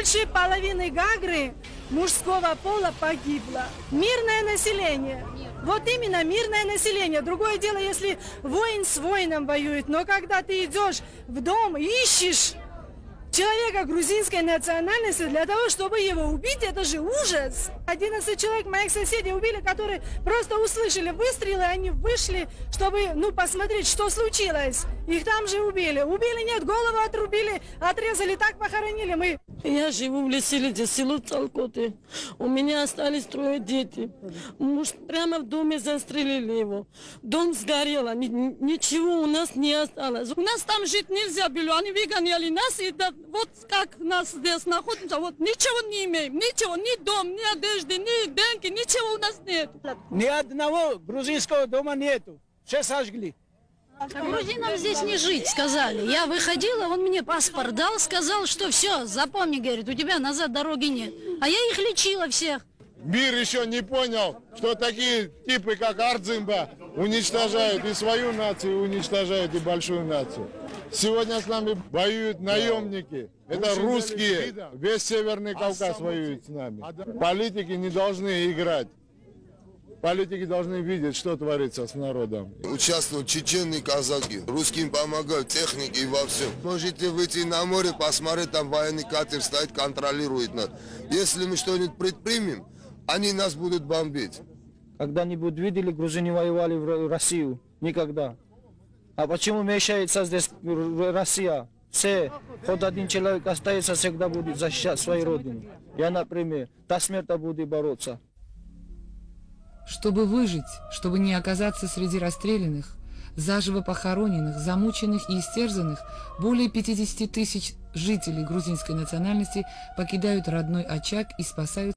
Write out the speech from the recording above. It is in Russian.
Больше половины Гагры мужского пола погибло. Мирное население. Вот именно мирное население. Другое дело, если воин с воином воюет. Но когда ты идешь в дом и ищешь человека грузинской национальности для того, чтобы его убить, это же ужас. 11 человек моих соседей убили, которые просто услышали выстрелы, они вышли, чтобы, посмотреть, что случилось. Их там же убили. Убили, нет, голову отрубили, отрезали, так похоронили мы. Я живу в Леселите, село Цалкоты. У меня остались 3 дети. Муж прямо в доме застрелили его. Дом сгорел, ничего у нас не осталось. У нас там жить нельзя было, они выгоняли нас, и вот как нас здесь находимся, вот ничего не имеем, ничего, ни дом, ни одежды, ни деньги, ничего у нас нет. Ни одного грузинского дома нету, все сожгли. Грузинам здесь не жить, сказали. Я выходила, он мне паспорт дал, сказал, что все, запомни, говорит, у тебя назад дороги нет. А я их лечила всех. Мир еще не понял, что такие типы, как Ардзимба, уничтожают и свою нацию, уничтожают и большую нацию. Сегодня с нами воюют наемники. Это русские. Весь Северный Кавказ воюет с нами. Политики не должны играть. Политики должны видеть, что творится с народом. Участвуют чеченцы и казаки. Русским помогают технике и во всем. Можете выйти на море, посмотреть, там военный катер стоит, контролирует нас. Если мы что-нибудь предпримем, они нас будут бомбить. Когда-нибудь видели, грузины воевали в Россию? Никогда. А почему мешается здесь Россия? Все, хоть один человек остается, всегда будет защищать свою родину. Я, например, до смерти буду бороться. Чтобы выжить, чтобы не оказаться среди расстрелянных, заживо похороненных, замученных и истерзанных, более 50 тысяч жителей грузинской национальности покидают родной очаг и спасают